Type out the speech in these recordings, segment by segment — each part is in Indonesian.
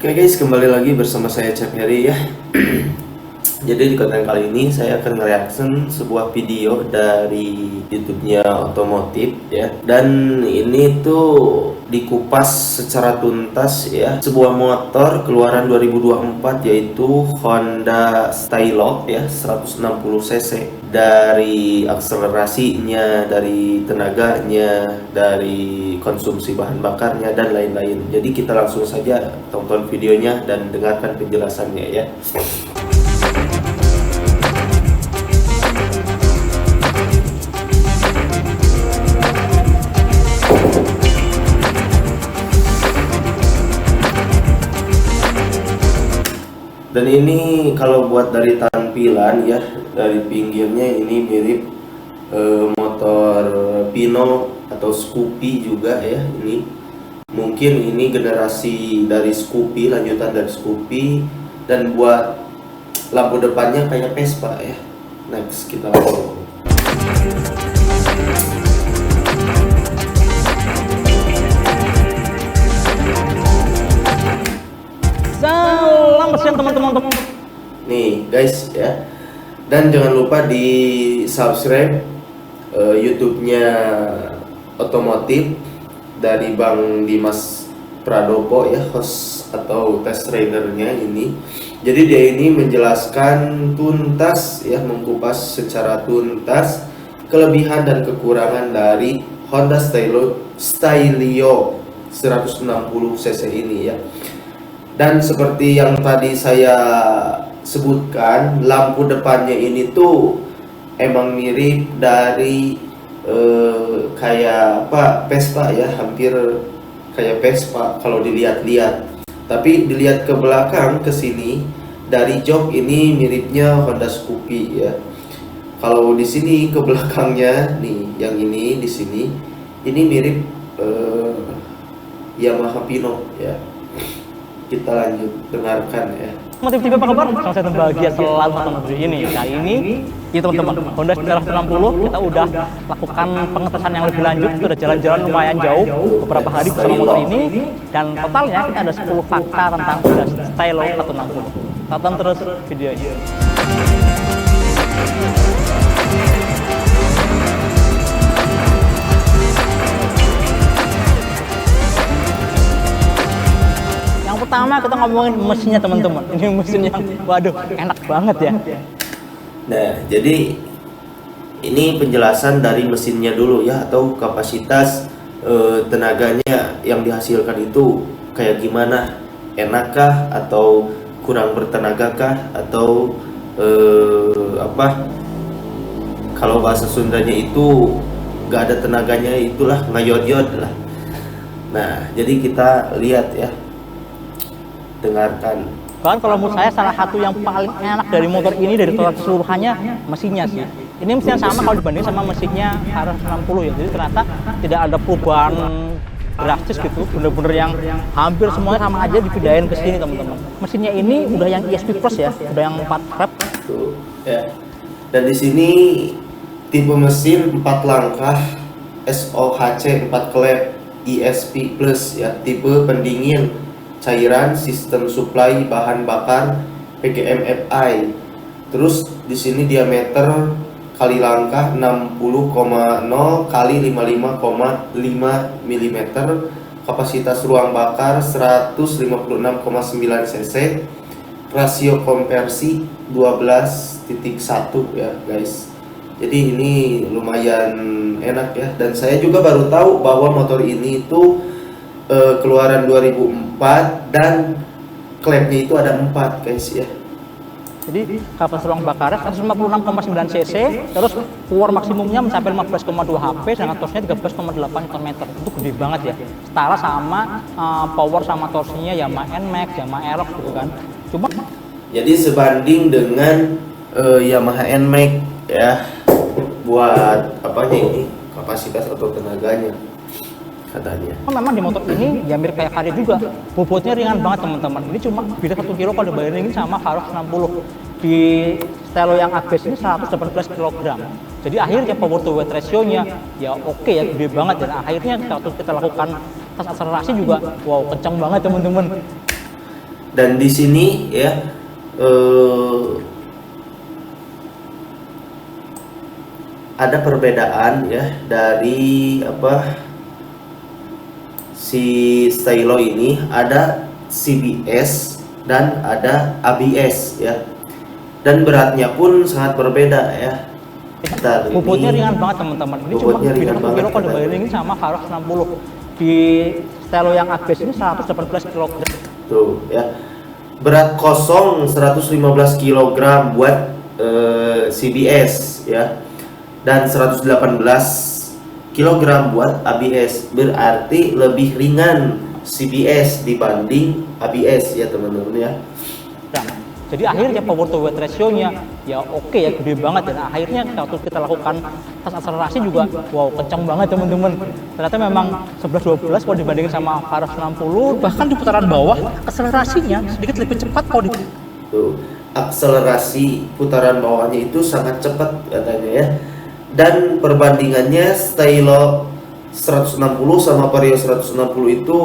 Oke guys, kembali lagi bersama saya Chef Heri ya. Jadi di konten kali ini saya akan nge-reaction sebuah video dari YouTube-nya otomotif ya. Dan ini tuh dikupas secara tuntas ya. Sebuah motor keluaran 2024 yaitu Honda Stylo ya, 160 cc. Dari akselerasinya, dari tenaganya, dari konsumsi bahan bakarnya dan lain-lain. Jadi kita langsung saja tonton videonya dan dengarkan penjelasannya ya. Dan ini kalau buat dari tampilan ya, dari pinggirnya ini mirip motor Pino atau Scoopy juga ya. Ini mungkin ini generasi dari Scoopy, lanjutan dari Scoopy. Dan buat lampu depannya kayak Vespa ya. Next kita langsung. Salam bersihan teman-teman. Nih guys ya, dan jangan lupa di subscribe YouTube-nya otomotif dari Bang Dimas Pradopo ya, host atau test ridernya ini. Jadi dia ini menjelaskan tuntas ya, mengkupas secara tuntas kelebihan dan kekurangan dari Honda Stylio 160 cc ini ya. Dan seperti yang tadi saya sebutkan, lampu depannya ini tuh emang mirip dari kayak apa, Vespa ya, hampir kayak Vespa kalau dilihat-lihat. Tapi dilihat ke belakang ke sini, dari jok ini miripnya Honda Scoopy ya. Kalau di sini ke belakangnya nih, yang ini di sini, ini mirip Yamaha Pino ya. Kita lanjut dengarkan ya. Motif TV apa kabar? Sama saya bahagia selalu nonton video ini. Kali ini ya teman-teman, Honda Stylo 160 kita udah lakukan pengetesan yang lebih lanjut. Kita udah jalan-jalan lumayan jauh beberapa hari bersama motor ini, dan totalnya kita ada 10 fakta tentang Honda Stylo 160. Tonton terus video ini. Pertama kita ngomongin mesinnya teman-teman. Ini mesin yang waduh enak banget ya. Nah, jadi ini penjelasan dari mesinnya dulu ya, atau kapasitas tenaganya yang dihasilkan itu kayak gimana? Enakkah atau kurang bertenagakah atau apa? Kalau bahasa Sundanya itu gak ada tenaganya, itulah ngayod-yod lah. Nah, jadi kita lihat ya. Dengarkan. Bahkan kalau menurut saya salah satu yang paling enak dari motor ini dari total keseluruhannya mesinnya sih. Ini mesin yang sama kalau dibanding sama mesinnya R60 ya. Jadi ternyata tidak ada perubahan drastis gitu. Bener-bener yang hampir semuanya sama aja dipindahin ke sini teman-teman. Mesinnya ini udah yang ESP Plus ya, udah yang 4 rep. Tuh, ya. Dan di sini tipe mesin 4 langkah SOHC 4 klep ESP Plus ya, tipe pendingin cairan sistem suplai bahan bakar PGM-FI. Terus di sini diameter kali langkah 60,0 kali 55,5 mm. Kapasitas ruang bakar 156,9 cc. Rasio konversi 12,1 ya guys. Jadi ini lumayan enak ya, dan saya juga baru tahu bahwa motor ini itu keluaran 2004 dan klepnya itu ada 4 guys ya. Jadi kapasitas ruang bakarnya 156,9 cc, terus power maksimumnya mencapai 15,2 HP, sedangkan torsinya 13,8 Nm. Itu gede banget ya. Setara sama power sama torsinya Yamaha NMAX, Yamaha Aerox gitu kan. Cuma jadi sebanding dengan Yamaha NMAX ya, buat apanya ini, kapasitas atau tenaganya katanya. Memang di motor ini ya mirip kayak Vario juga, bobotnya ringan banget teman-teman. Ini cuma beda 1 kilo kalau dibandingin sama Vario 60. Di Stylo yang Abes ini 118 kg. Jadi akhirnya power to weight ratio-nya ya oke ya, gede banget. Dan akhirnya waktu kita lakukan tes akselerasi juga wow, kencang banget teman-teman. Dan di sini ya ada perbedaan ya dari si stylo ini, ada CBS dan ada ABS ya, dan beratnya pun sangat berbeda ya. Bobotnya ringan banget teman-teman. Ini cuma beda 1 kilo kalau dibandingin sama Faros 60. Di stylo yang ABS ini 118 kg. Tuh ya. Berat kosong 115 kg buat CBS ya. Dan 118 kg buat ABS. Berarti lebih ringan CBS dibanding ABS ya teman-teman ya. Jadi akhirnya power to weight ratio-nya ya oke ya, gede banget, dan akhirnya waktu kita lakukan tes akselerasi juga wow kencang banget teman-teman. Ternyata memang 11-12 kalau dibandingin sama Faros 60, bahkan di putaran bawah akselerasinya sedikit lebih cepat kalau di akselerasi putaran bawahnya itu sangat cepat katanya ya. Dan perbandingannya stylo 160 sama Vario 160 itu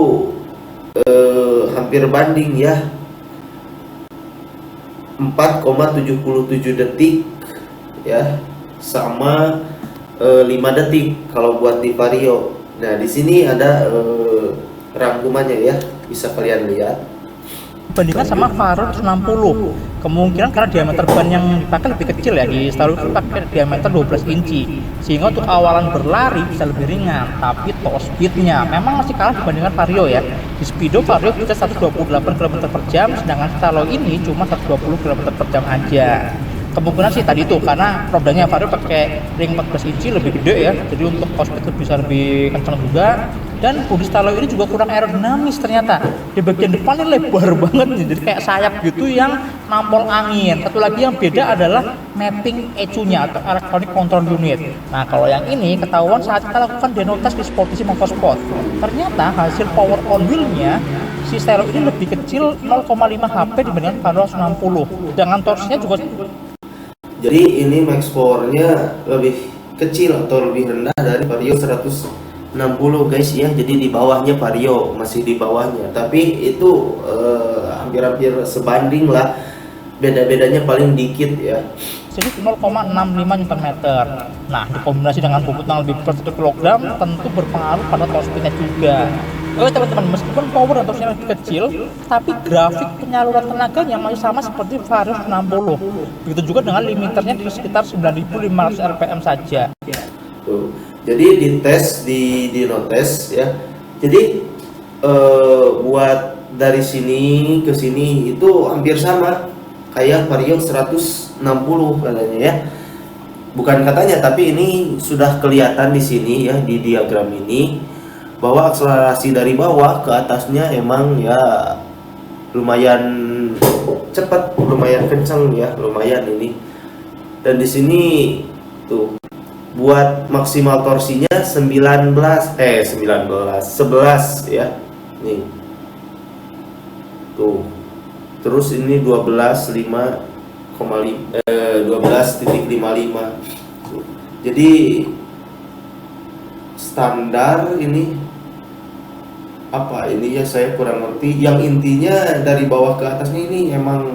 hampir banding ya. 4,77 detik ya, sama 5 detik kalau buat di Vario. Nah, di sini ada rangkumannya ya, bisa kalian lihat. Bandingkan sama Faros 60, kemungkinan karena diameter ban yang dipakai lebih kecil ya, di stylo itu pakai diameter 12 inci, sehingga untuk awalan berlari bisa lebih ringan. Tapi top speednya memang masih kalah dibandingkan Vario ya. Di speedo Vario bisa 128 km/jam, sedangkan stylo ini cuma 120 km/jam aja. Kemungkinan sih tadi tuh karena rodanya Vario pakai ring 14 inci lebih gede ya, jadi untuk top speed bisa lebih kencang juga. Dan bodi stylo ini juga kurang aerodinamis ternyata. Di bagian depannya lebar banget nih, jadi kayak sayap gitu yang nampol angin. Satu lagi yang beda adalah mapping ECU-nya atau Electronic Control Unit. Nah, kalau yang ini ketahuan saat kita lakukan demo tes di Sportici Motorsport. Ternyata hasil power on wheel-nya si stylo ini lebih kecil 0,5 HP dibandingkan Faros 60. Dengan torsinya juga, jadi ini max powernya lebih kecil atau lebih rendah dari Vario 160 guys ya. Jadi di bawahnya Vario, masih di bawahnya, tapi itu hampir-hampir sebanding lah, beda-bedanya paling dikit ya. Jadi 0,65 Nm. Nah, dikombinasi dengan bobot yang lebih berat 1 kg tentu berpengaruh pada top speed-nya juga. Oke teman-teman, meskipun power dan torsinya lebih kecil, tapi grafik penyaluran tenaganya masih sama seperti Vario 60. Begitu juga dengan limiternya di sekitar 9.500 rpm saja. Tuh. Jadi di tes di notes ya. Jadi buat dari sini ke sini itu hampir sama kayak Vario 160 katanya ya. Bukan katanya, tapi ini sudah kelihatan di sini ya, di diagram ini, bahwa akselerasi dari bawah ke atasnya emang ya lumayan cepat, lumayan kencang ya, lumayan ini. Dan di sini tuh buat maksimal torsinya 11 ya. Nih. Tuh. Terus ini 12,55. Jadi standar ini apa ini ya, saya kurang ngerti. Yang intinya dari bawah ke atasnya ini emang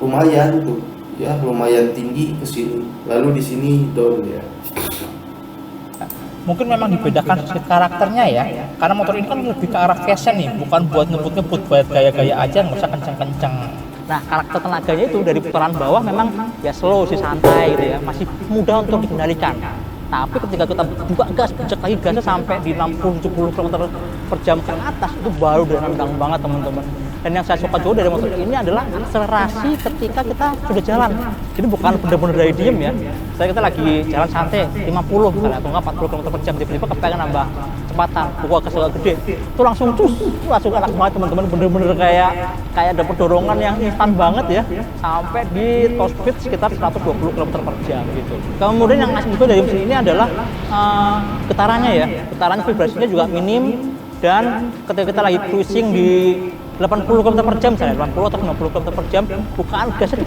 lumayan tuh ya, lumayan tinggi ke sini. Lalu di sini down ya. Mungkin memang dibedakan sedikit karakternya ya, karena motor ini kan lebih ke arah fashion nih, bukan buat ngebut-ngebut, buat gaya-gaya aja, nggak usah kencang-kencang. Nah, karakter tenaganya itu dari putaran bawah memang ya slow sih, santai gitu ya, masih mudah untuk dikendalikan. Tapi ketika kita buka gas, cek lagi gasnya sampai di 60-70 km/jam ke atas, itu baru udah nendang banget teman-teman. Dan yang saya suka juga dari motor ini adalah akselerasi ketika kita sudah jalan. Jadi bukan benar-benar dari diem ya. Kita lagi jalan santai 50 atau enggak 40 km/jam, tiba-tiba kepengen nambah kecepatan, buka gas agak gede, itu langsung langsung enak banget teman-teman. Bener-bener kayak dapet dorongan yang instan banget ya, sampai di top speed sekitar 120 km/jam gitu. Kemudian yang asik juga dari mesin ini adalah getarannya ya. Getarannya vibrasinya juga minim, dan ketika kita lagi cruising di 80 km/jam, misalnya 80 atau 90 km/jam, bukaan gasnya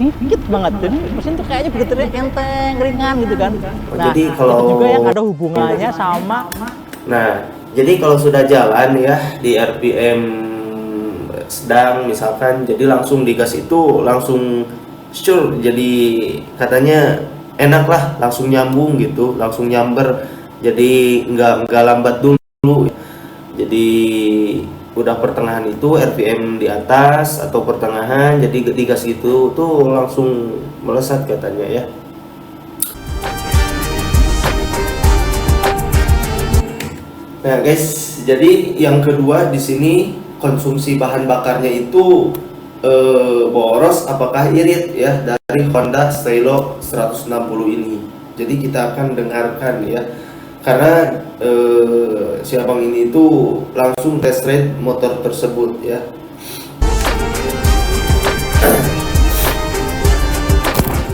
dikit banget. Jadi mesin tuh kayaknya bergetarnya enteng, ringan gitu kan. Nah, jadi kalau itu juga yang ada hubungannya sama. Nah, jadi kalau sudah jalan ya di RPM sedang misalkan, jadi langsung digas itu langsung sure, jadi katanya enak lah, langsung nyambung gitu, langsung nyamber, jadi nggak lambat dulu. Jadi udah pertengahan itu RPM di atas atau pertengahan, jadi digas gitu tuh langsung melesat katanya ya. Nah guys, jadi yang kedua di sini konsumsi bahan bakarnya itu boros apakah irit ya dari Honda Stylo 160 ini. Jadi kita akan dengarkan ya, karena si abang ini itu langsung test ride motor tersebut ya.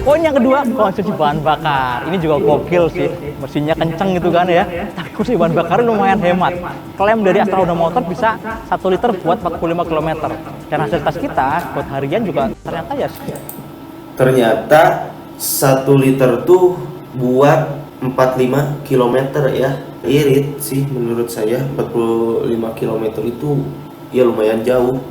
Poin yang kedua, konsumsi bahan bakar. Ini juga gokil sih, mesinnya kenceng gitu kan ya. Tapi konsumsi bahan bakar lumayan hemat. Klaim dari Astra Honda Motor bisa 1 liter buat 45 km. Dan hasil tes kita buat harian juga ternyata ya sih. Ternyata 1 liter tuh buat 45 km ya. Irit sih menurut saya, 45 km itu ya lumayan jauh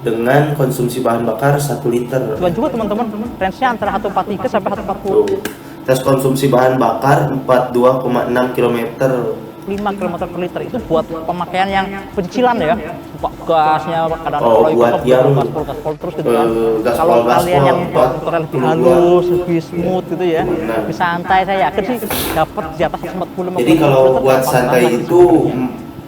dengan konsumsi bahan bakar 1 liter. Coba juga teman-teman, range-nya antara 143 sampai 140. Tes konsumsi bahan bakar 42,6 km. 5 km per liter itu buat pemakaian yang pencicilan ya, buka gasnya kadang buat yang gaspol terus gitu kan. gaspol, Kalau kalian yang buat motornya lebih halus, lebih smooth gitu ya, lebih santai, saya yakin sih dapat di atas 45 Jadi kalau buat santai itu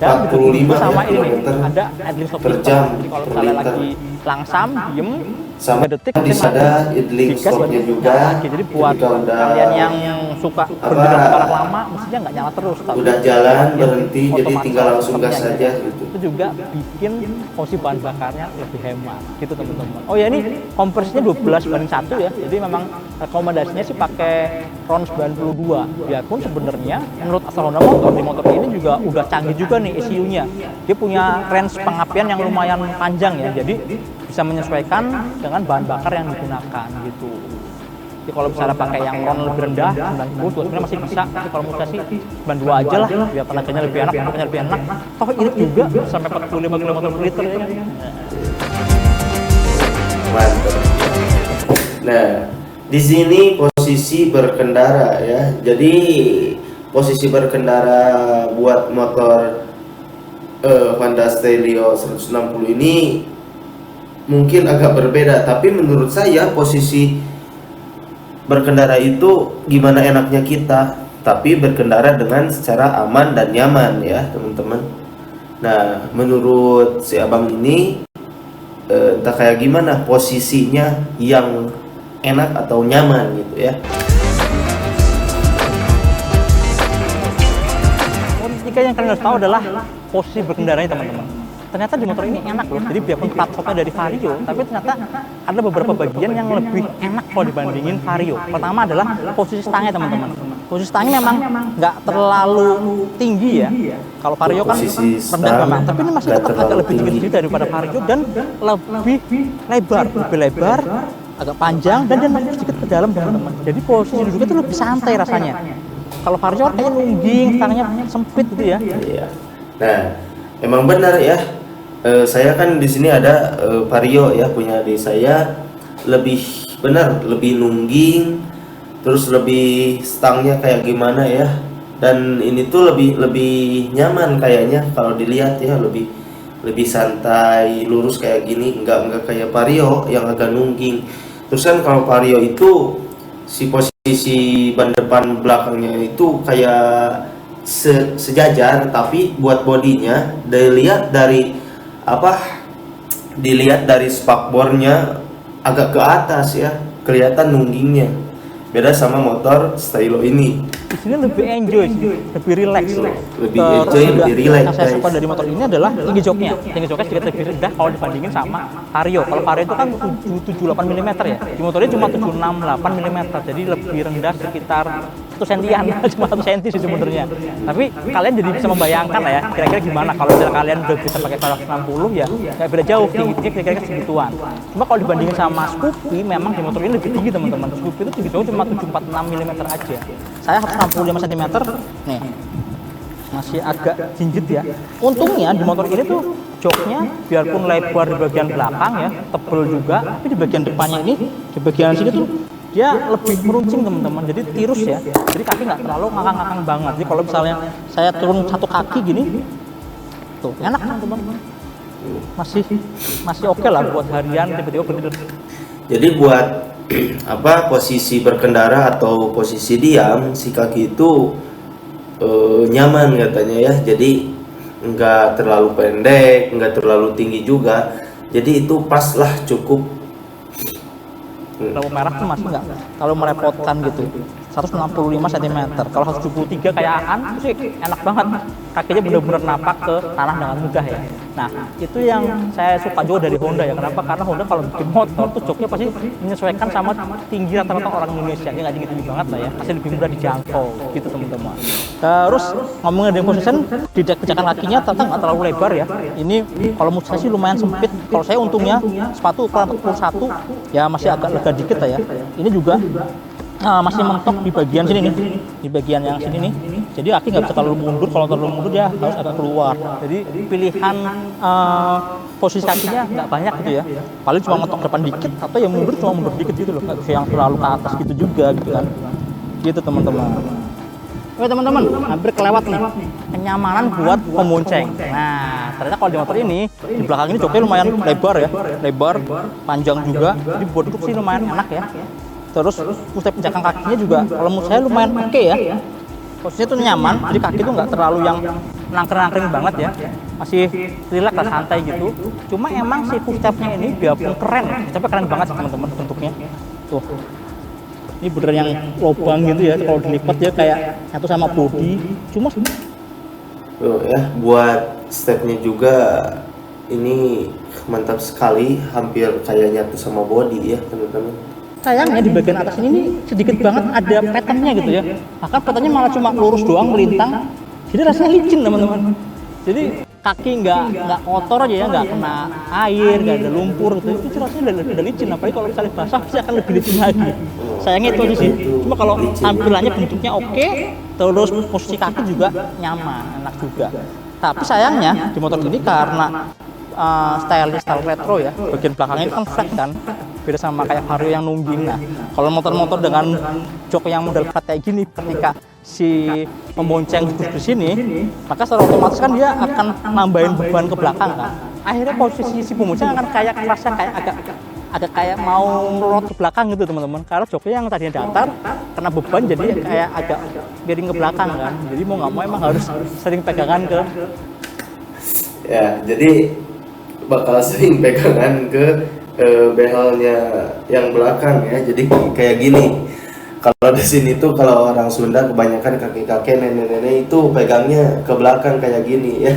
45 sama ya, ini km ada idling stop per jam, jadi kalau per kalian liter. lagi langsam diem Sama 3 detik di ada idling digas stopnya baru juga. nyala lagi. Jadi buat Ketika udah kalian yang suka berjalan sekarang lama mestinya nggak nyala terus, tapi udah jalan ya, berhenti, jadi otomatis tinggal langsung gas sepertinya saja gitu. gitu. Itu juga bikin konsumsi bahan bakarnya lebih hemat gitu teman-teman. Oh ya, ini kompresinya 12:1 ya, jadi memang rekomendasinya sih pakai RON 92. Biarpun sebenarnya menurut Astra Honda Motor di motor ini juga udah canggih juga nih ECU-nya. Dia punya range pengapian yang lumayan panjang ya, jadi bisa menyesuaikan dengan bahan bakar yang digunakan gitu. Jadi kalau misalnya pakai yang RON lebih rendah 90 sebenarnya masih bisa, tapi kalau menurut saya sih 92 aja lah biar tenaganya lebih enak, pokoknya lebih enak. Toh irit juga sampai 45 km per liter ya. Mantap. Nah, di sini posisi berkendara ya. Jadi posisi berkendara buat motor Honda Stelvio 160 ini mungkin agak berbeda, tapi menurut saya posisi berkendara itu gimana enaknya kita, tapi berkendara dengan secara aman dan nyaman ya teman-teman. Nah, menurut si abang ini entah kayak gimana posisinya yang enak atau nyaman gitu ya. Jika yang kalian harus tahu adalah posisi berkendaranya teman-teman. Ternyata di motor ini enak loh. Jadi biarpun platformnya dari Vario, tapi ternyata ada beberapa bagian yang lebih enak kalau dibandingin Vario. Pertama adalah posisi stangnya teman-teman. Posisi stangnya memang nggak terlalu tinggi ya. Kalau Vario kan rendah memang, tapi ini masih tetap agak lebih tinggi daripada Vario dan lebih lebar, agak panjang dan masuk sedikit ke dalam teman-teman. Jadi posisi duduknya itu lebih santai rasanya. Kalau Vario kayaknya nungging, stangnya sempit gitu ya. Iya. Nah, emang benar ya. Saya kan di sini ada Vario ya, punya adik saya, lebih benar, lebih nungging, terus lebih stangnya kayak gimana ya. Dan ini tuh lebih nyaman kayaknya kalau dilihat ya, lebih santai, lurus kayak gini, enggak kayak Vario yang agak nungging. Terus kan kalau Vario itu si posisi ban depan belakangnya itu kayak sejajar, tapi buat bodinya dilihat dari spakbornya agak ke atas ya, kelihatan nunggingnya. Beda sama motor Stylo ini. Di sini lebih enjoy sih, lebih relax. Lebih enjoy, lebih relax. Yang saya suka dari motor ini adalah tinggi joknya. Tinggi joknya sedikit lebih rendah kalau dibandingin sama Vario. Kalau Vario itu kan 778 mm ya. Di motor ini cuma 768 mm. Jadi lebih rendah sekitar 1 sentian, cuma 1 senti sih sebenarnya. Tapi kalian jadi bisa membayangkan lah ya, kira-kira gimana kalau misalnya kalian udah bisa pakai Vario 60 ya, nggak beda jauh tingginya kira-kira segituan. Cuma kalau dibandingin sama Scoopy, memang di motor ini lebih tinggi teman-teman. Scoopy itu tinggi jauh cuma 746 mm aja. Saya 165 cm nih. masih agak jinjit ya. Untungnya di motor ini tuh joknya biarpun lebar di bagian belakang ya, tebel juga, tapi di bagian depannya ini, di bagian sini tuh dia lebih meruncing teman-teman, jadi tirus ya. Jadi kaki nggak terlalu ngakang-ngakang banget. Jadi kalau misalnya saya turun satu kaki gini, tuh enak teman-teman. Masih oke lah buat harian tiba-tiba bener. Jadi buat apa posisi berkendara atau posisi diam si kaki itu nyaman katanya ya. Jadi nggak terlalu pendek, nggak terlalu tinggi juga. Jadi itu pas lah, cukup. Lampu merah tuh masih nggak kalau merepotkan gitu. 165 cm. Kalau 173 kayak Aan itu sih enak banget. Kakinya benar-benar napak ke tanah dengan mudah ya. Nah, itu yang saya suka juga dari Honda ya. Kenapa? Karena Honda kalau bikin motor tuh joknya pasti menyesuaikan sama tinggi rata-rata orang Indonesia. Dia nggak tinggi-tinggi banget lah ya. Pasti lebih mudah dijangkau gitu teman-teman. Terus ngomongin dari position, di pijakan kakinya ternyata nggak terlalu lebar ya. Ini kalau menurut saya sih lumayan sempit. Kalau saya untungnya sepatu ukuran 41 ya masih agak lega dikit lah ya. Ini juga masih mentok di bagian sini nih, di bagian yang sini nih. Jadi kaki nggak bisa terlalu mundur. Kalau terlalu mundur dia harus agak keluar. Jadi pilihan posisi kakinya nggak banyak gitu ya. Paling cuma mentok depan dikit atau yang mundur cuma mundur dikit gitu loh. Nggak bisa yang terlalu ke atas gitu juga gitu kan. Gitu teman-teman. Oke teman-teman, hampir kelewat nih kenyamanan buat pemonceng. Nah, ternyata kalau di motor ini di belakang ini joknya lumayan lebar ya, lebar, panjang juga. Jadi buat duduk sih lumayan enak ya. Terus pusat pijakan kakinya juga kalau menurut saya lumayan oke ya. Posisinya tuh nyaman, jadi kaki tuh nggak terlalu yang nangkring-nangkring banget ya. Masih rileks lah, santai gitu. Cuma emang si footstepnya ini biarpun keren, tapi keren banget sih teman-teman bentuknya. Tuh. Ini bener yang lubang gitu ya, kalau dilipat ya kayak satu sama body. Cuma Tuh ya, buat stepnya juga ini mantap sekali, hampir kayak nyatu sama body ya teman-teman. sayangnya di bagian atas ini nih sedikit banget ada patternnya gitu ya. Bahkan patternnya malah cuma lurus doang melintang. Jadi rasanya licin teman-teman. Jadi kaki nggak kotor aja ya, nggak kena air, nggak ada lumpur gitu. Itu rasanya udah licin. Apalagi kalau misalnya basah pasti akan lebih licin lagi. Sayangnya itu aja sih. Cuma kalau tampilannya bentuknya oke, terus posisi kaki juga nyaman, enak juga. Tapi sayangnya di motor ini karena style retro ya, bagian belakangnya kan flat kan, beda sama kayak Vario yang nungging. Nah, kalau motor-motor dengan jok yang model flat kayak gini, ketika si pembonceng duduk di sini, maka secara otomatis kan dia akan nambahin beban ke belakang kan. Akhirnya posisi si pembonceng akan kayak kerasa kayak agak kayak mau melorot ke belakang gitu teman-teman. Karena joknya yang tadinya datar, kena beban jadi kayak agak miring ke belakang kan. Jadi mau nggak mau emang harus sering pegangan ke. Ya, jadi bakal sering pegangan ke behelnya yang belakang ya. Jadi kayak gini. Kalau di sini tuh kalau orang Sunda kebanyakan kakek-kakek, nenek-nenek itu pegangnya ke belakang kayak gini ya.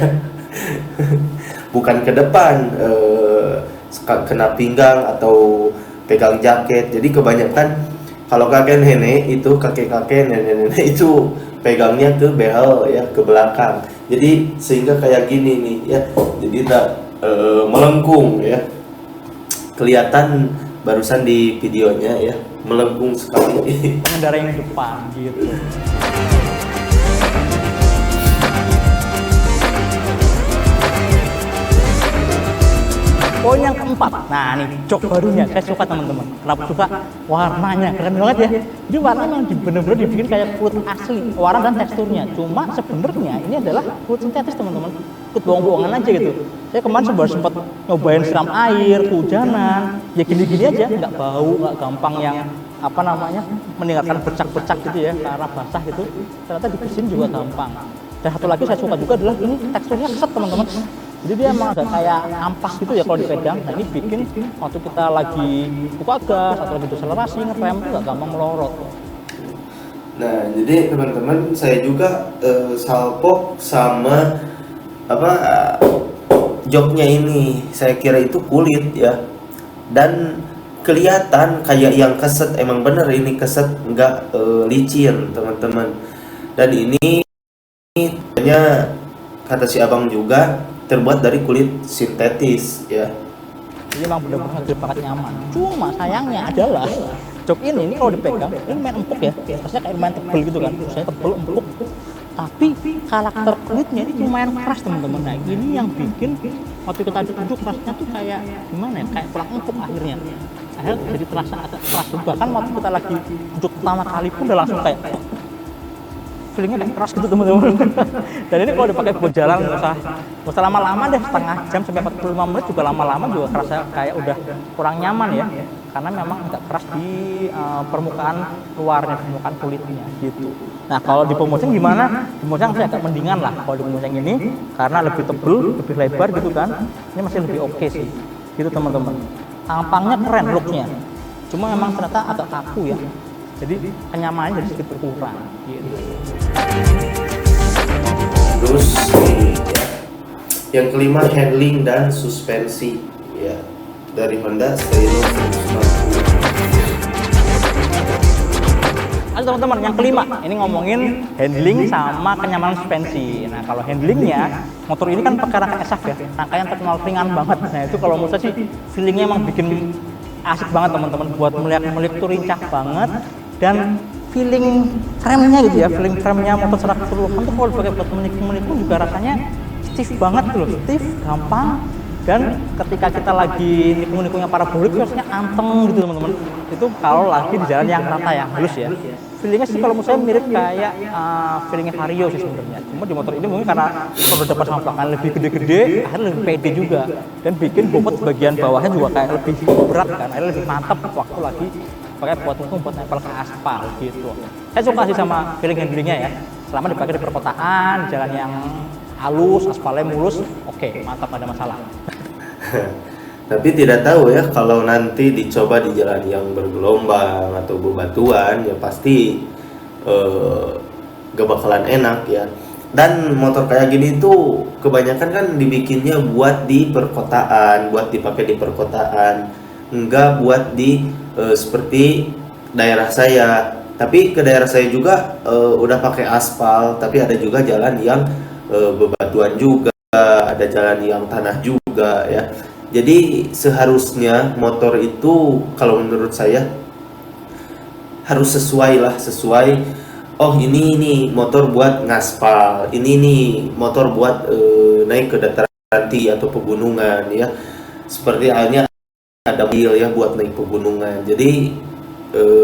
Bukan ke depan, kena pinggang atau pegang jaket. Jadi kebanyakan kalau kakek nenek itu, kakek-kakek, nenek-nenek itu pegangnya ke behel ya, ke belakang. Jadi sehingga kayak gini nih ya. Jadi tak melengkung ya. Kelihatan barusan di videonya ya, melengkung sekali. Pengendara yang depan gitu. Poin yang keempat, nah nih jok barunya, saya suka teman-teman. Kenapa suka? Warnanya keren banget ya. Jadi warna memang bener-bener dibikin kayak kulit asli, warna dan teksturnya. Cuma sebenarnya ini adalah kulit sintetis teman-teman, kulit bohong-bohongan aja gitu. Saya kemarin sempat nyobain siram air, kehujanan, ya gini-gini aja, nggak bau, nggak gampang yang apa namanya meninggalkan bercak-bercak gitu ya karena basah gitu. Ternyata dibersihin juga gampang. Dan satu lagi saya suka juga adalah ini teksturnya keset teman-teman. Jadi dia emang agak kayak ampas gitu ya kalau dipegang. Nah ini bikin waktu kita lagi buka gas atau lagi deselerasi, ngerem itu nggak gampang melorot. Nah jadi teman-teman, saya juga salpok sama apa joknya ini, saya kira itu kulit ya, dan kelihatan kayak yang keset. Emang bener ini keset, nggak licin teman-teman. Dan ini hanya kata si abang juga terbuat dari kulit sintetis ya. Jadi memang benar-benar banget nyaman. Cuma sayangnya adalah jok ini kalau dipegang ini lumayan empuk ya. Atasnya kayak lumayan tebel gitu kan. Saya tebel empuk. tapi karakter kulitnya ini lumayan keras teman-teman. Nah ini yang bikin waktu kita duduk rasanya tuh kayak gimana ya, kayak kurang empuk akhirnya jadi terasa agak keras. Bahkan waktu kita lagi duduk pertama kali pun udah langsung kayak feelingnya kayak keras gitu teman-teman. Dan ini kalau dipakai buat jalan nggak usah lama-lama deh, setengah jam sampai 45 menit juga lama-lama juga kerasa kayak udah kurang nyaman ya, karena memang agak keras di permukaan luarnya, permukaan kulitnya gitu. Nah kalau di pemoseng gimana? Di pemoseng saya agak mendingan lah kalau di pemoseng ini, karena lebih tebel, lebih lebar gitu kan. Ini masih lebih oke sih gitu teman-teman. Tampangnya keren looknya, cuma memang ternyata agak kaku ya, jadi kenyamanannya jadi sedikit berkurang gitu. Terus ini ya, yang kelima handling dan suspensi ya, dari Honda Stylo 150. Halo teman-teman, yang kelima ini ngomongin handling sama kenyamanan suspensi. Nah kalau handlingnya, motor ini kan pakai rangka SF ya, rangka yang terkenal ringan banget. Nah itu kalau menurut saya sih feelingnya emang bikin asik banget teman-teman, buat melihat tuh rincah banget, dan feeling frame-nya gitu ya, feeling frame-nya motor secara keseluruhan tuh kalau dipakai buat menikung juga rasanya stiff banget tuh loh, stiff, gampang. Dan ketika kita lagi nikung-nikungnya parabolik itu rasanya anteng gitu teman-teman. Itu kalau lagi di jalan yang rata, yang halus ya. Feelingnya sih kalau menurut saya mirip kayak feelingnya Vario sih sebenarnya. Cuma di motor ini mungkin karena perlu dapat sama belakang lebih gede-gede, akhirnya lebih pede juga. Dan bikin bobot bagian bawahnya juga kayak lebih berat kan, akhirnya lebih mantap waktu lagi pakai buat nempel ke aspal gitu. Saya suka sih sama feeling handlingnya ya. Selama dipakai di perkotaan, jalan yang halus, aspalnya mulus, oke, mantap, ada masalah. Tapi tidak tahu ya kalau nanti dicoba di jalan yang bergelombang atau bebatuan ya pasti gak bakalan enak ya. Dan motor kayak gini tuh kebanyakan kan dibikinnya buat di perkotaan, buat dipakai di perkotaan, enggak buat di seperti daerah saya. Tapi ke daerah saya juga udah pakai aspal, tapi ada juga jalan yang bebatuan juga, ada jalan yang tanah juga ya. Jadi seharusnya motor itu kalau menurut saya harus sesuai. Oh ini motor buat ngaspal, ini nih motor buat naik ke dataran tinggi atau pegunungan ya. Seperti halnya ada mobil ya buat naik pegunungan. Jadi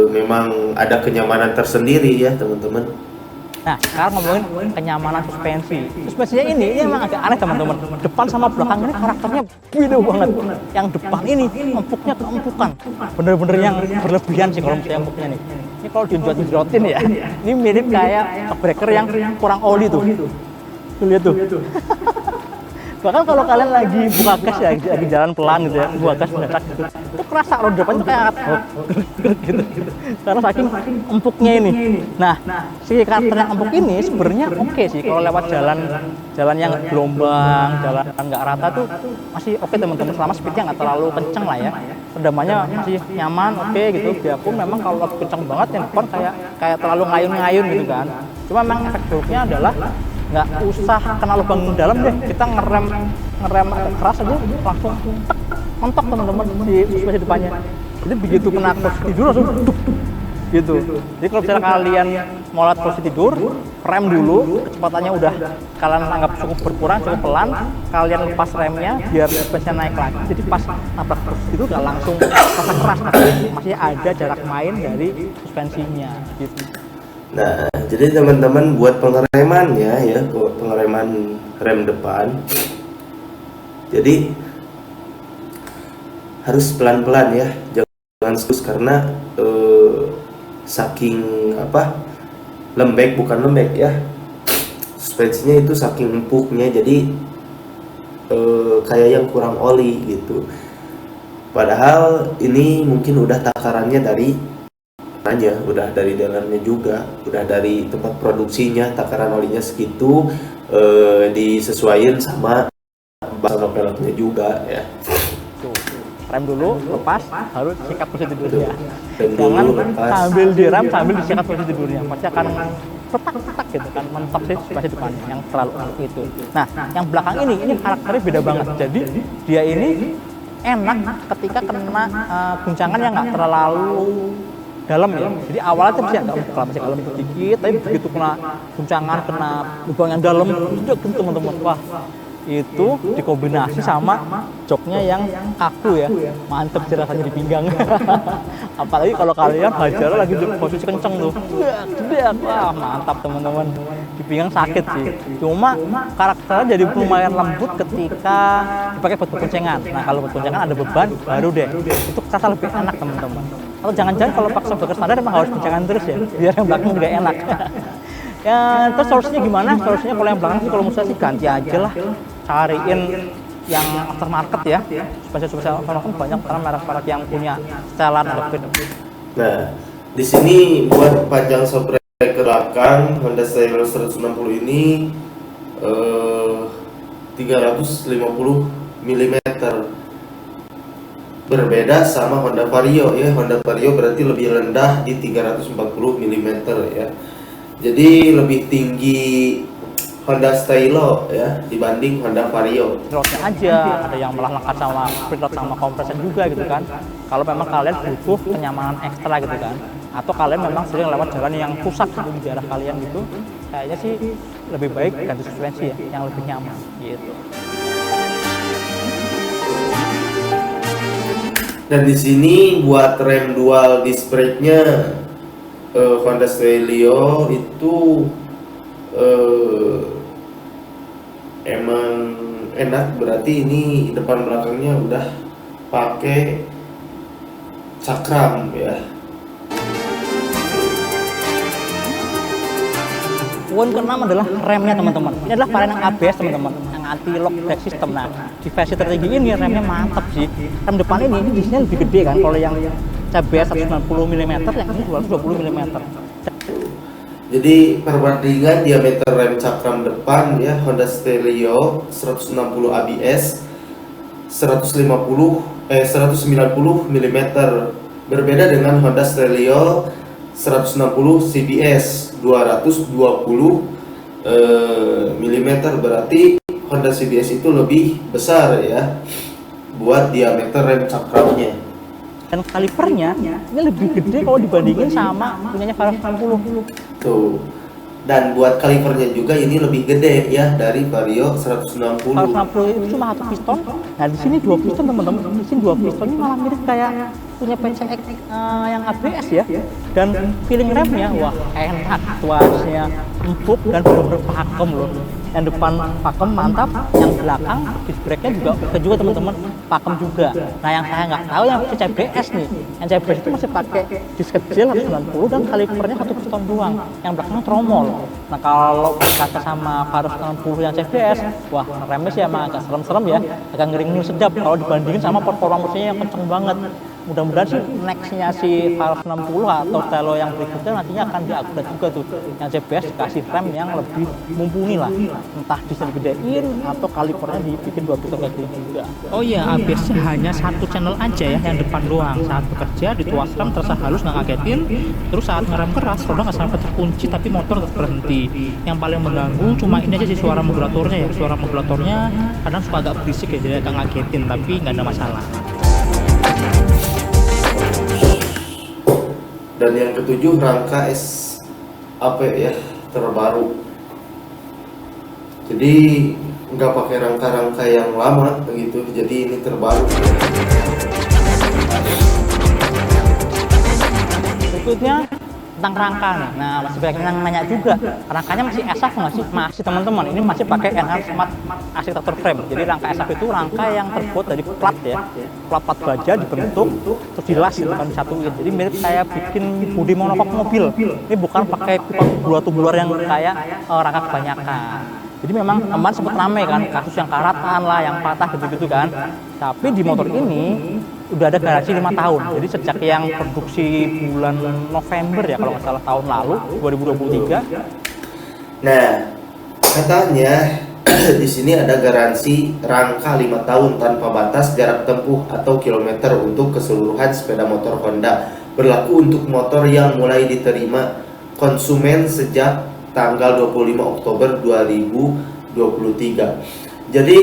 memang ada kenyamanan tersendiri ya teman-teman. Nah, sekarang ngomongin kenyamanan suspensi. Suspensinya ini emang agak aneh teman-teman. Depan sama belakang ini karakternya beda banget. Yang depan ini empuknya keempukan. Bener-bener yang berlebihan sih kalau misalnya empuknya nih. Ini kalau diinjot-injotin ya, ini mirip kayak breaker yang kurang oli tuh. Tuh lihat tuh. Bahkan kalau kalian lagi buka gas ya, lagi jalan pelan gitu ya, buka gas mendadak gitu, itu kerasa kalau depan itu kayak gitu. Karena saking empuknya ini. Nah, si karakter yang empuk ini sebenarnya oke sih kalau lewat jalan yang gelombang, jalan nggak rata tuh masih oke teman-teman, selama speednya nggak terlalu kenceng lah ya. Redamannya masih nyaman, oke gitu. Biarpun memang kalau kenceng banget yang depan kayak terlalu ngayun-ngayun gitu kan. Cuma memang efek buruknya adalah nggak usah kena lubang dalam deh, kita ngerem keras aja langsung mentok teman-teman di suspensi depannya. Jadi begitu kena posisi tidur langsung gitu. Jadi kalau misalnya kalian mau lihat posisi tidur, rem dulu, kecepatannya udah kalian anggap cukup berkurang, cukup pelan, kalian lepas remnya biar suspensinya naik lagi. Jadi pas nabrak posisi itu udah langsung rasa keras, tapi masih ada jarak main dari suspensinya gitu. Nah, jadi teman-teman buat pengeremannya ya, buat pengereman rem depan, jadi harus pelan-pelan ya, jangan terus karena saking bukan lembek ya, suspensinya itu saking empuknya, jadi kayak yang kurang oli gitu. Padahal ini mungkin udah takarannya udah dari dalamnya juga, udah dari tempat produksinya, takaran olinya segitu, disesuaikan sama peleknya juga ya. Tuh, rem dulu, lepas, baru sikat posisi tidurnya. Rem dulu, Jangan lepas. sambil direm, sambil disikat posisi tidurnya, pasti akan retak gitu kan, mentok sih suspensi depannya yang terlalu empuk itu. Nah, yang belakang ini karakternya beda banget. Jadi dia ini enak ketika kena guncangan yang nggak terlalu dalam ya. Jadi awalnya tuh masih agak lembut dikit, tapi begitu kena guncangan, kena lubang yang dalam, udah gitu teman-teman. Wah, itu dikombinasi sama joknya yang kaku ya, mantep sih rasanya di pinggang. Apalagi kalau kalian hajar lagi di posisi kenceng tuh, wah mantap teman-teman, di pinggang sakit sih. Cuma karakternya jadi lumayan lembut ketika dipakai buat boncengan. Nah kalau buat boncengan ada beban baru deh, itu terasa lebih enak teman-teman. Atau jangan-jangan kalau paksa burger standar emang harus boncengan terus ya, biar yang belakang juga enak. Ya terus solusinya gimana? Solusinya kalau yang belakang sih kalau menurut saya sih ganti aja lah, cariin yang aftermarket ya, supaya banyak karena merek-merek yang punya setelan lebih. Nah, di sini buat panjang shock breaker belakang Honda Stylo 160 ini 350 mm. Berbeda sama Honda Vario ya. Honda Vario berarti lebih rendah di 340 mm ya. Jadi lebih tinggi Honda Stylo ya dibanding Honda Vario. Pilotnya aja, ada yang malah lengkap sama pilot sama kompresor juga gitu kan. Kalau memang kalian butuh kenyamanan ekstra gitu kan, atau kalian memang sering lewat jalan yang rusak gitu di daerah kalian gitu, kayaknya sih lebih baik ganti suspensi ya, yang lebih nyaman gitu. Dan di sini buat rem dual disc brake-nya Honda Stylo itu emang enak, berarti ini depan belakangnya udah pakai cakram ya. Poin keenam adalah remnya teman-teman. Ini adalah varian yang ABS teman-teman, yang anti lock brake system. Nah di versi tertinggi ini remnya mantap sih. Rem depan ini disini lebih gede kan, kalau yang CBS 190 mm, yang ini 220 mm. Jadi perbandingan diameter rem cakram depan ya Honda Stylo 160 ABS 190 mm berbeda dengan Honda Stylo 160 CBS 220 mm, berarti Honda CBS itu lebih besar ya buat diameter rem cakramnya. Dan kalipernya ini lebih gede kalau dibandingin sama punyanya Vario 160. Tuh. Dan buat kalipernya juga ini lebih gede ya dari Vario 160. Vario 160 itu cuma satu piston. Nah di sini dua piston teman-teman. Di sini dua piston ini malah mirip kayak punya PCX yang ABS ya. Dan feeling remnya wah enak, tuasnya empuk dan benar-benar pakem loh. Yang depan pakem mantap, yang belakang disc brake-nya juga oke juga teman-teman, pakem juga. Nah yang saya nggak tahu yang CBS nih, yang CBS itu masih pakai disc kecil 190 dan kalipernya satu piston doang, yang belakangnya tromol. Nah kalau berkaca sama Vario 160 yang CBS, wah remnya sih emang agak serem-serem ya, agak ngeri-ngeri sedap kalau dibandingin sama performa mesinnya yang kenceng banget. Mudah-mudahan sih nextnya si Vario 60 atau Stylo yang berikutnya nantinya akan di-upgrade juga tuh, yang CBS dikasih rem yang lebih mumpuni lah, entah bisa digedein atau kalipernya dibikin dua piston kayak gini juga. Oh iya, ABS-nya hanya satu channel aja ya, yang depan doang. Saat bekerja dituas rem terasa halus, nggak ngagetin. Terus saat ngerem keras roda nggak sampai terkunci tapi motor tetap berhenti. Yang paling mengganggu cuma ini aja sih, suara modulatornya ya. Suara modulatornya kadang suka agak berisik ya, jadi agak ngagetin, tapi nggak ada masalah. Dan yang ketujuh rangka SAP ya terbaru. Jadi nggak pakai rangka-rangka yang lama begitu, jadi ini terbaru. Berikutnya tentang rangka nih. Nah masih banyak yang nanya juga, rangkanya masih SAF nggak sih? Masih teman-teman, ini masih pakai Enhanced Smart Architecture Frame. Jadi rangka SAF itu rangka yang terbuat dari plat ya, plat baja dibentuk terus dilas gitu kan, disatuin. Jadi mirip kayak bikin bodi monokok mobil. Ini bukan pakai pipa tubular yang kayak rangka kebanyakan. Jadi memang kemarin sempat rame kan, kasus yang karatan lah, yang patah gitu-gitu kan. Tapi di motor ini udah ada garansi 5 tahun. Jadi sejak yang produksi bulan November ya kalau nggak salah tahun lalu 2023. Nah, katanya di sini ada garansi rangka 5 tahun tanpa batas jarak tempuh atau kilometer untuk keseluruhan sepeda motor Honda. Berlaku untuk motor yang mulai diterima konsumen sejak tanggal 25 Oktober 2023. Jadi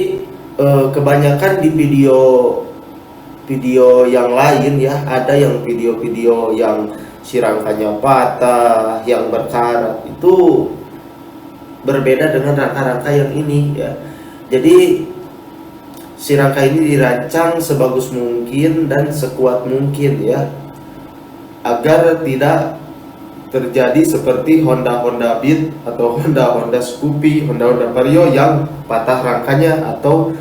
kebanyakan di video yang lain ya, ada yang video-video yang si rangkanya patah, yang berkarat, itu berbeda dengan rangka-rangka yang ini ya. Jadi si rangka ini dirancang sebagus mungkin dan sekuat mungkin ya, agar tidak terjadi seperti Honda Beat atau Honda Scoopy, Honda Vario yang patah rangkanya atau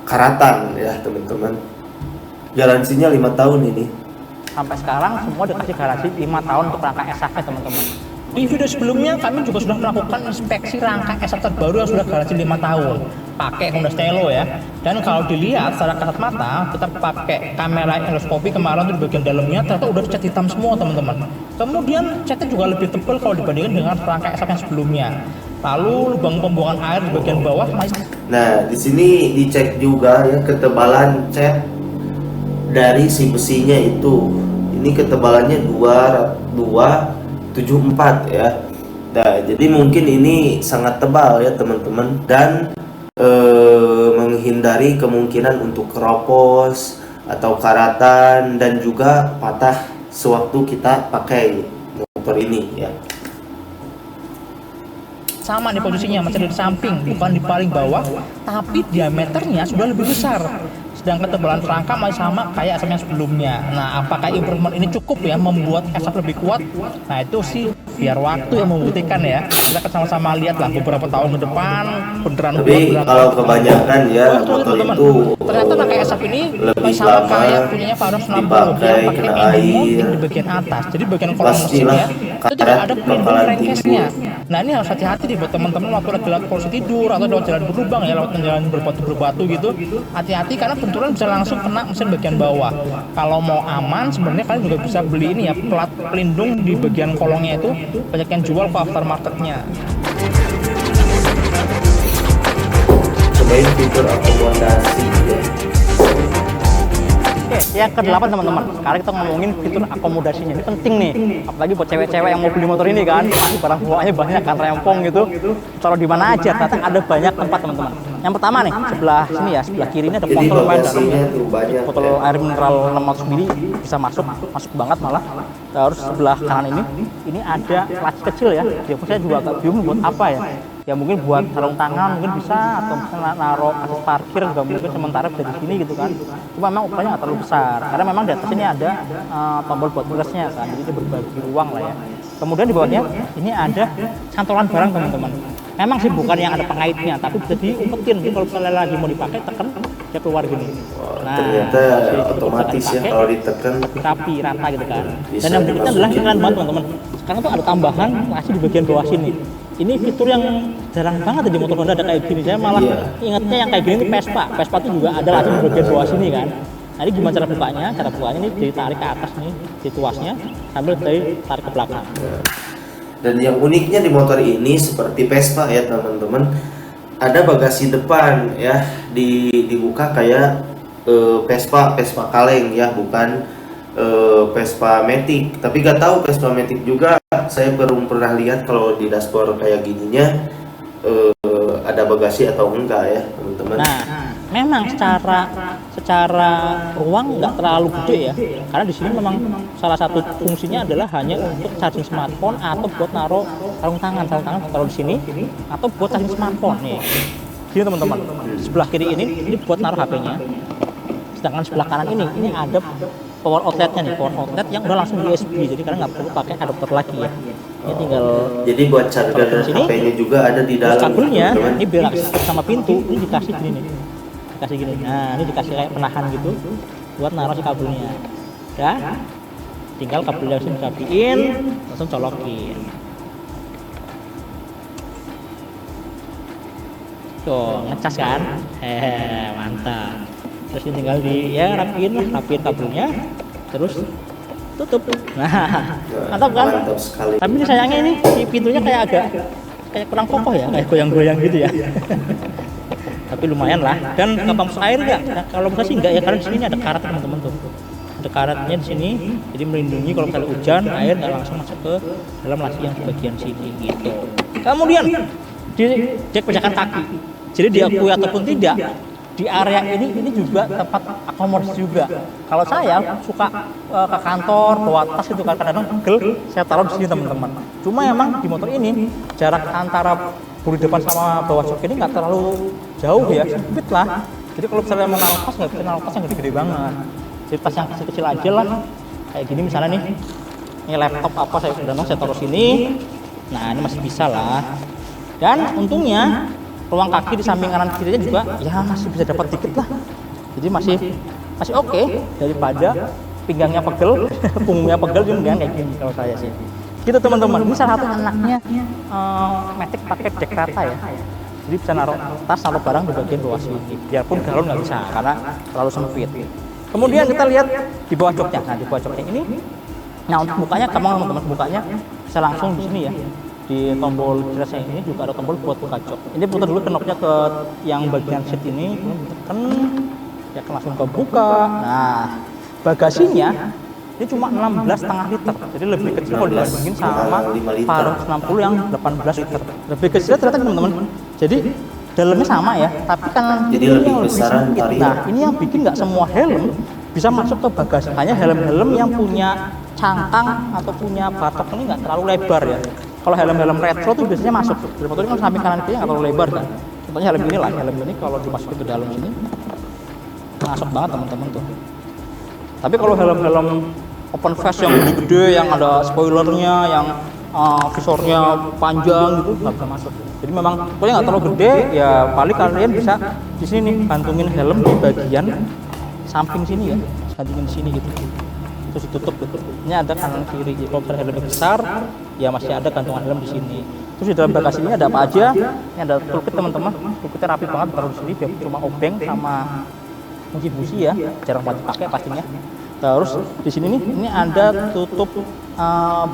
karatan ya teman-teman. Garansinya 5 tahun ini. Sampai sekarang semua dikasih garansi 5 tahun untuk rangka SAV teman-teman. Di video sebelumnya kami juga sudah melakukan inspeksi rangka SAV terbaru yang sudah garansi 5 tahun pakai Honda Stelo ya. Dan kalau dilihat secara kasat mata, kita pakai kamera endoskopi kemarin di bagian dalamnya ternyata udah cat hitam semua teman-teman. Kemudian catnya juga lebih tebal kalau dibandingkan dengan rangka SAV yang sebelumnya. Lalu lubang pembuangan air di bagian bawah masih. Nah, di sini dicek juga ya ketebalan cat dari si besinya itu. Ini ketebalannya 274 ya. Nah, jadi mungkin ini sangat tebal ya teman-teman, dan menghindari kemungkinan untuk keropos atau karatan dan juga patah sewaktu kita pakai motor ini ya. Sama nih posisinya, masih ada di samping, bukan di paling bawah, tapi diameternya sudah lebih besar. Sedangkan ketebalan rangka masih sama kayak SM yang sebelumnya. Nah, apakah improvement ini cukup ya membuat SF lebih kuat? Nah, itu sih biar waktu yang membuktikan ya. Kita akan sama-sama lihat lah beberapa tahun ke depan beneran. Tapi kalau kebanyakan ya motor itu ternyata pakai SF ini lebih sama lama kayak punyanya Varos 60 dipakai, yang pakai kena ending air. di bagian atas. Jadi bagian kolong mesin Pastilah ya itu tidak karet ada pelindung bakalan crankcase-nya. timbul. Nah, ini harus hati-hati nih buat teman-teman waktu lagi lewat polisi tidur atau lewat jalan berlubang ya, lewat jalan berbatu gitu. Hati-hati karena benturan bisa langsung kena mesin bagian bawah. Kalau mau aman sebenarnya kalian juga bisa beli ini ya, plat pelindung di bagian kolongnya itu banyak yang jual ke aftermarketnya. Cobain fitur akomodasi ya. Oke, yang ke-8 teman-teman. Sekarang kita ngomongin fitur akomodasinya. Ini penting nih, apalagi buat cewek-cewek yang mau beli motor ini kan. Pasti barang bawaannya banyak kan, rempong gitu. Taruh di mana aja, ternyata ada banyak tempat teman-teman. Yang pertama nih, sebelah sini ya, sebelah kiri ini ada Jadi botol air bagasinya tuh banyak botol ya. air mineral 600 ml bisa masuk banget malah. Terus sebelah kanan ini ada laci kecil ya. Dia pun saya juga agak bingung buat apa ya. Ya mungkin buat sarung tangan mungkin bisa, atau misalnya naruh atas parkir juga mungkin sementara bisa di sini gitu kan. Cuma memang ukurannya nggak terlalu besar karena memang di atas ini ada tombol buat ngeresnya kan, jadi dia berbagi ruang lah ya. Kemudian di bawahnya ini ada cantolan barang teman-teman. Memang sih bukan yang ada pengaitnya, tapi bisa diumpetin. Jadi kalau misalnya lagi mau dipakai, tekan dia keluar gini. Nah, Ternyata otomatis ya kalau ditekan rapi rata gitu kan. Bisa Dan yang berikutnya adalah dimasukin. keren banget teman-teman. Sekarang tuh ada tambahan laci di bagian bawah sini. Ini fitur yang jarang banget di motor Honda ada kayak gini. Saya malah ingatnya yang kayak gini itu Vespa. Vespa itu juga ada laci di bagian bawah sini kan. Nah, ini gimana cara bukanya? Cara bukanya ini ditarik ke atas nih, di tuasnya sambil ditarik ke belakang. Dan yang uniknya di motor ini seperti Vespa ya teman-teman, ada bagasi depan ya, dibuka kayak Vespa kaleng ya, bukan Vespa Matic. Tapi gak tahu Vespa Matic juga, saya belum pernah lihat kalau di dashboard kayak gininya ada bagasi atau enggak ya teman-teman. Nah, memang secara ruang nggak terlalu gede ya, karena di sini memang salah satu fungsinya adalah hanya untuk charging smartphone atau buat naruh sarung tangan taruh di sini atau buat charging smartphone nih. Gini teman-teman, sebelah kiri ini buat naruh HP-nya, sedangkan sebelah kanan ini ada power outlet-nya nih, power outlet yang udah langsung USB, jadi kalian nggak perlu pakai adapter lagi ya. Ini tinggal jadi buat charger HP-nya juga ada di terus dalam. kabelnya teman-teman. ini biar akses sama pintu ini dikasih gini nih, dikasih gini. Nah, ini dikasih kayak penahan gitu buat naruh si kabelnya ya. Tinggal kabelnya langsung dirapiin, langsung colokin. Tuh, ngecas kan? Mantap. Terus ini tinggal rapiin kabelnya, terus tutup. Nah, mantap kan? Mantap sekali. Tapi ini sayangnya ini si pintunya kayak kurang kokoh ya, kayak goyang-goyang gitu ya. Tapi lumayan lah. Dan gampang masuk air nggak? Nah, kalau bisa sih nggak ya, karena di sini ada karet teman-teman tuh. Ada karetnya di sini, jadi melindungi kalau misalnya hujan air nggak langsung masuk ke dalam laci yang di bagian sini gitu. Kemudian di cek pijakan kaki. Jadi diakui ataupun tidak, di area ini juga tempat akomodasi juga. Kalau saya suka ke kantor bawa tas itu kan kadang-kadang pegel, saya taruh di sini teman-teman. Cuma emang di motor ini jarak antara bodi depan sama bawah jok ini nggak terlalu jauh ya, sempit lah. Jadi kalau misalnya mau naruh tas nggak bisa naruh tas yang gede-gede banget. Jadi tas yang kecil-kecil aja lah. Kayak gini misalnya nih, ini laptop apa saya taruh sini. Nah ini masih bisa lah. Dan untungnya ruang kaki di samping kanan kirinya juga ya masih bisa dapat dikit lah. Jadi masih oke daripada pinggangnya pegel, punggungnya pegel juga kayak gini kalau saya sih. Gitu teman-teman. Ini salah satu anaknya Matic pakai jack rata ya. Jadi bisa naruh tas, naruh barang di bagian bawah sini. Biarpun galon nggak bisa karena terlalu sempit. Kemudian kita lihat di bawah joknya. Nah di bawah joknya ini, nah untuk bukanya, teman-teman bukanya bisa langsung di sini ya. Di tombol jelasnya ini juga ada tombol buat buka jok. Ini putar dulu kenopnya ke yang bagian seat ini, tekan ya langsung kebuka. Nah bagasinya ini cuma 16,5 liter, jadi lebih kecil kalau dibandingin sama Parung 60 yang 18 liter. Lebih kecil ternyata teman-teman. Jadi dalamnya sama ya, tapi kan jadi ini lebih yang besaran sempit. varian. Nah ini yang bikin nggak semua helm bisa masuk ke bagasi. Hanya helm-helm yang punya cangkang atau punya batok ini nggak terlalu lebar ya. Kalau helm-helm retro tuh biasanya masuk. Dari motor ini kan samping kanan kiri nggak terlalu lebar kan. Contohnya helm ini lah, helm ini kalau dimasukin ke dalam sini masuk banget teman-teman tuh. Tapi kalau helm-helm open face yang gede-gede, yang ada spoilernya, yang visornya panjang gitu nggak bisa masuk. Jadi memang pokoknya nggak terlalu gede ya, paling kalian bisa di sini nih gantungin helm di bagian samping sini ya, gantungin di sini gitu. Terus ditutup gitu. Ini ada kanan kiri. Jadi kalau helmnya besar, ya masih ada gantungan helm di sini. Terus di dalam bagasi ini ada apa aja? Ini ada toolkit teman-teman. Toolkitnya rapi banget taruh di sini. Biar cuma obeng sama kunci busi ya. Jarang banget dipakai pastinya. Terus di sini nih, ini ada tutup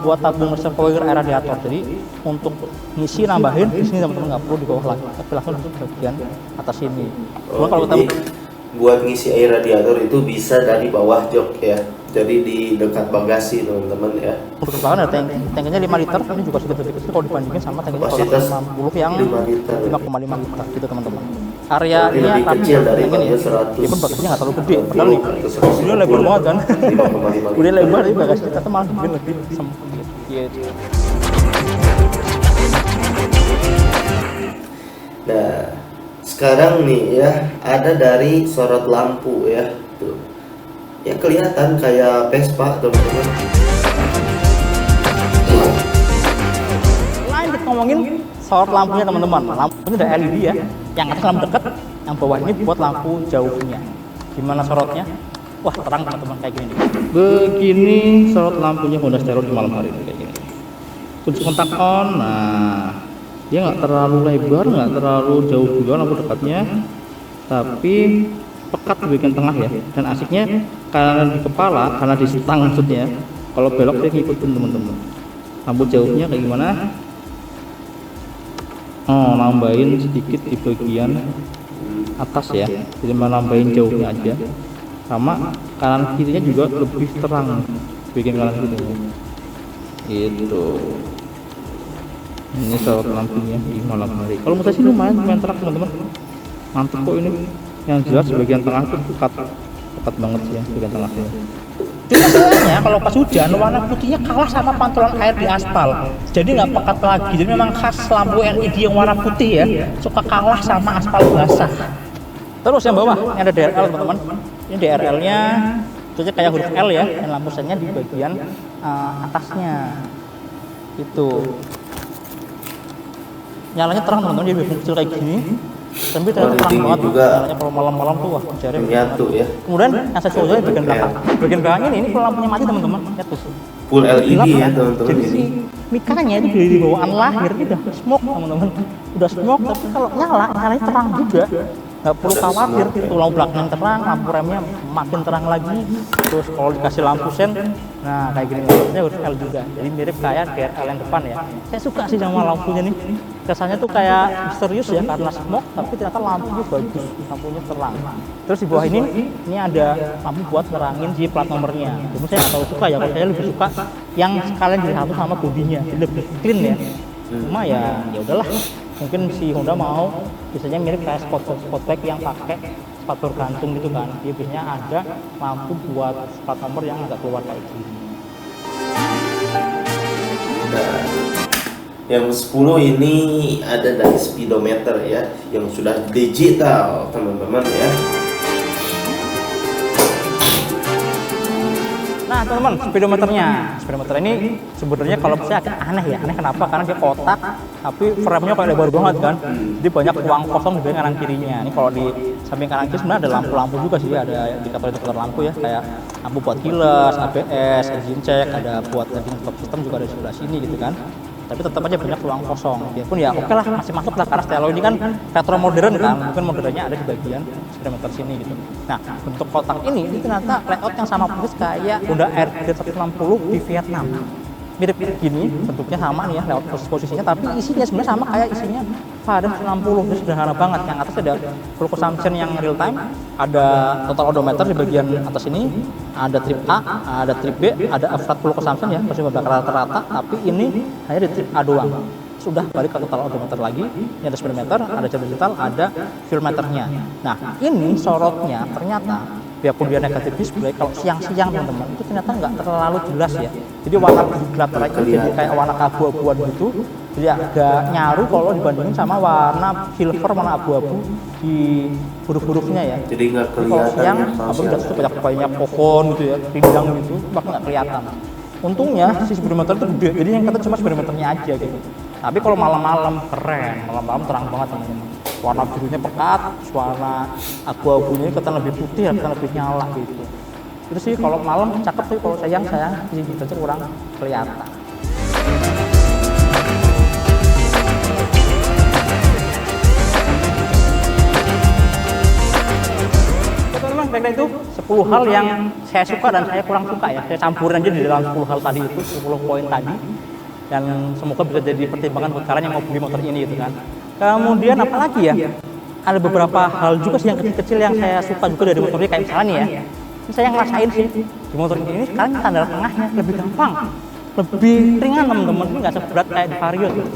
buat tabung reservoir air radiator. Jadi untuk ngisi nambahin di sini teman-teman nggak perlu di bawah lagi, tapi langsung di bagian atas ini. Cuma kalau kita buat ngisi air radiator itu bisa dari bawah jok ya. Jadi di dekat bagasi teman-teman ya. untuk bahkan ada tankinya 5 liter, ini juga sudah lebih kecil kalau dibandingin sama tankinya Kapasitas 50 yang 5 liter. 5,5 liter gitu teman-teman. Areanya lebih tapi kecil dari ini ya, 100. walaupun bagasinya nggak terlalu gede, padahal nih ini lebar banget kan. 5,5 Udah lebar tapi bagasi kita tuh malah bikin lebih sempit gitu. Nah, sekarang nih ya, ada dari sorot lampu ya. Tuh. Ya kelihatan kayak Vespa teman-teman. Lanjut ngomongin sorot lampunya teman-teman. Lampunya ada LED ya. Yang atas lampu dekat, yang bawah ini buat lampu jauhnya. Gimana sorotnya? Wah, terang teman-teman kayak gini. Begini sorot lampunya Honda Stereo di malam hari kayak gini. Kunci kontak on. Nah, dia nggak terlalu lebar, nggak terlalu jauh juga lampu dekatnya, tapi pekat di bagian tengah ya. Dan asiknya karena di kepala, karena di stang maksudnya, kalau belok dia ngikutin teman-teman. Lampu jauhnya kayak gimana? Oh, nambahin sedikit di bagian atas ya, jadi nambahin jauhnya aja. Sama kanan kirinya juga lebih terang bagian kanan kirinya. Itu. Ini sorot lampunya di malam hari. Kalau menurut saya sih lumayan terang teman-teman. Mantap kok ini. Yang jelas bagian tengah itu pekat banget sih ya bagian tengahnya. Cuma sayangnya kalau pas hujan warna putihnya kalah sama pantulan air di aspal. Jadi nggak pekat lagi. Jadi memang khas lampu LED yang warna putih ya, suka kalah sama aspal basah. Terus yang bawah ini ada DRL teman-teman. Ini DRL-nya itu kayak huruf L ya, dan lampu sennya di bagian atasnya. Itu. Nyalanya terang teman-teman, dia kecil kayak gini. Tapi ternyata terang banget juga. Nyalanya kalau malam-malam tuh wah cari Menyatu ya. Kemudian yang saya coba di bagian belakang. Bagian belakang ini kalau lampunya mati teman-teman, lihat tuh. Full LED Gelap, ya kan? teman-teman Jadi ini. si mikanya itu dari bawaan lahir ini udah smoke teman-teman. Udah smoke tapi kalau nyalanya terang juga. Nggak perlu khawatir, tuh lampu belakang terang, lampu remnya makin terang lagi. Terus kalau dikasih lampu sen, nah kayak gini lampunya huruf L juga. Jadi mirip kayak DRL yang depan ya. Saya suka sih sama lampunya nih. Kesannya tuh kayak misterius ya karena smoke, tapi ternyata lampunya bagus, lampunya terang. Terus di bawah ini ada lampu buat nerangin si plat nomornya. Cuma saya nggak terlalu suka ya, kalau saya lebih suka yang sekalian jadi satu sama bodinya, jadi lebih clean ya. Cuma ya udahlah. Mungkin si Honda mau biasanya mirip kayak spotback yang pakai plat bergantung gitu kan. Dia biasanya ada lampu buat plat nomor yang agak keluar kayak gini. Nah, yang 10 ini ada dari speedometer ya, yang sudah digital teman-teman ya. Nah teman-teman, speedometer ini sebenarnya kalau saya agak aneh ya. Aneh kenapa? Karena dia kotak tapi frame-nya kayak lebar banget kan. Jadi banyak ruang kosong di bagian kanan kirinya. Ini kalau di samping kanan kiri sebenarnya ada lampu-lampu juga sih, ada indikator-indikator lampu ya, kayak lampu buat keyless, ABS, engine check, ada buat engine stop system juga ada di sebelah sini gitu kan. Tapi tetap aja banyak ruang kosong. Biarpun ya oke lah, masih masuk lah, karena Stelo ini kan retro modern kan, mungkin modelnya ada di bagian speedometer sini gitu. Nah, bentuk kotak ini ternyata layout yang sama persis kayak Honda RD 160 di Vietnam. Mirip gini, bentuknya sama nih ya, layout posisinya, tapi isinya sebenarnya sama kayak isinya Faden 160. Itu sederhana banget. Yang atas ada full consumption yang real time, ada total odometer di bagian atas ini, ada trip A, ada trip B, ada flat full consumption ya, masih bakal rata-rata, tapi ini hanya di trip A doang. Sudah balik ke total odometer lagi, ini ada speedometer, ada jam digital, ada fuel meternya. Nah, ini sorotnya ternyata biarpun dia negatif display, kalau siang-siang teman-teman itu ternyata nggak terlalu jelas ya. Jadi warna gelap itu jadi kayak warna abu-abuan gitu, jadi agak nyaru kalau dibandingin sama warna silver, warna abu-abu di huruf-hurufnya ya. Jadi nggak Kalau kelihatan siang, ya, apa udah banyak pohon gitu ya, rindang gitu, bakal nggak kelihatan. Untungnya si speedometer itu gede, jadi yang kata cuma speedometernya aja gitu. Tapi kalau malam-malam keren, malam-malam terang banget teman-teman. Warna birunya pekat, warna abu-abunya kelihatan lebih putih, kelihatan lebih nyala gitu. Itu sih kalau malam cakep, tapi kalau siang sih gitu aja kurang kelihatan. Teman-teman, baiklah itu 10 hal yang saya suka dan saya kurang suka ya. Saya campurin aja di dalam 10 hal tadi itu, 10 poin tadi. Dan semoga bisa jadi pertimbangan buat kalian yang mau beli motor ini gitu kan. Kemudian apalagi ya, ada beberapa hal juga sih yang kecil-kecil yang saya suka juga dari motor ini, kayak misalnya nih ya, ini saya ngerasain sih di motor ini sekarang tanda tengahnya lebih gampang, lebih ringan teman-teman, ini nggak seberat kayak di Vario gitu.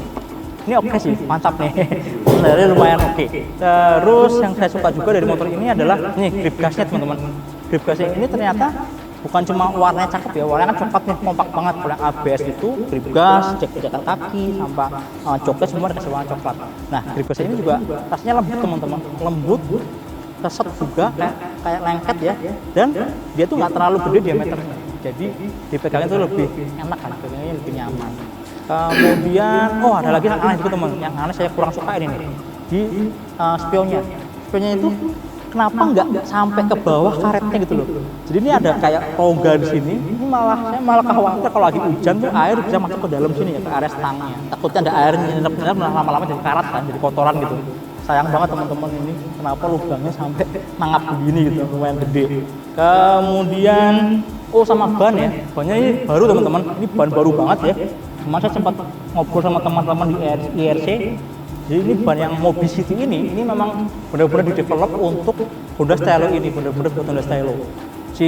Ini oke sih, mantap nih, sebenarnya lumayan oke. Terus yang saya suka juga dari motor ini adalah nih grip gasnya teman-teman. Grip gasnya ini ternyata bukan cuma warnanya cakep ya, warnanya kan coklat nih, kompak banget. Kalau yang ABS itu grip gas, cek-cekan kaki, sampai coklat semua dikasih warna coklat. Nah, grip gasnya ini juga rasanya lembut teman-teman, lembut, keset juga kayak lengket ya, dan dia tuh nggak terlalu gede diameternya, jadi dipegangnya tuh lebih enak kan, pegangnya lebih nyaman. Kemudian, ada lagi yang aneh juga teman, yang aneh saya kurang suka ini nih, di spionnya itu kenapa nggak sampai ke bawah karetnya gitu loh. Jadi ini ada kayak rongga di sini. Ini saya malah khawatir kalau lagi hujan tuh air bisa masuk ke dalam sini ya, ke area stangnya. Takutnya ada air nyenep-nyenep lama-lama jadi karat kan, jadi kotoran gitu. Sayang banget teman-teman, ini kenapa lubangnya sampai nangap begini gitu, lumayan gede. Kemudian sama ban ya. Bannya ini baru teman-teman. Ini ban baru banget ya. Kemarin saya sempat ngobrol sama teman-teman di IRC. Jadi ini ban yang Mobicity ini memang benar-benar di-develop untuk Honda Stelo ini, benar-benar buat Honda Stelo. Si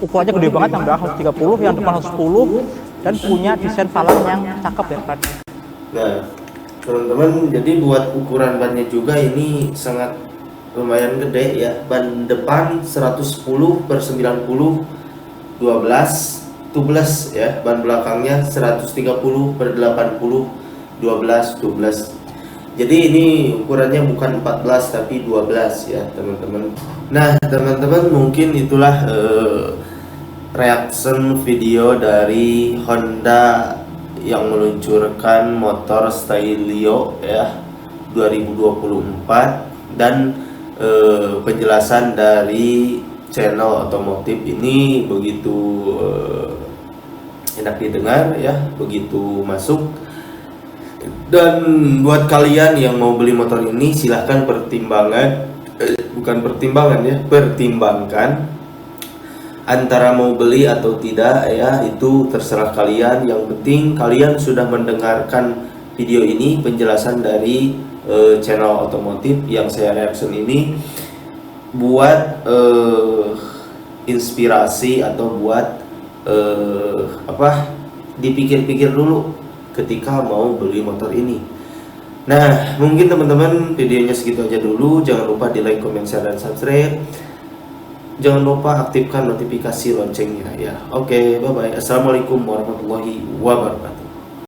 ukurannya gede banget, yang belakang 130, yang depan 110, dan punya desain palang yang cakep ya kan. Nah, teman-teman, jadi buat ukuran bannya juga ini sangat lumayan gede ya. Ban depan 110 per 90 12 tubeless ya. Ban belakangnya 130 per 80 12. Jadi ini ukurannya bukan 14 tapi 12 ya teman-teman. Nah teman-teman, mungkin itulah reaction video dari Honda yang meluncurkan motor Stelio ya 2024, dan penjelasan dari channel otomotif ini begitu enak didengar ya, begitu masuk. Dan buat kalian yang mau beli motor ini silahkan pertimbangkan antara mau beli atau tidak ya, itu terserah kalian. Yang penting kalian sudah mendengarkan video ini, penjelasan dari channel otomotif yang saya reaction ini, buat inspirasi atau buat dipikir-pikir dulu ketika mau beli motor ini. Nah, mungkin teman-teman videonya segitu aja dulu. Jangan lupa di like, comment, share, dan subscribe. Jangan lupa aktifkan notifikasi loncengnya ya. Oke, bye bye. Assalamualaikum warahmatullahi wabarakatuh.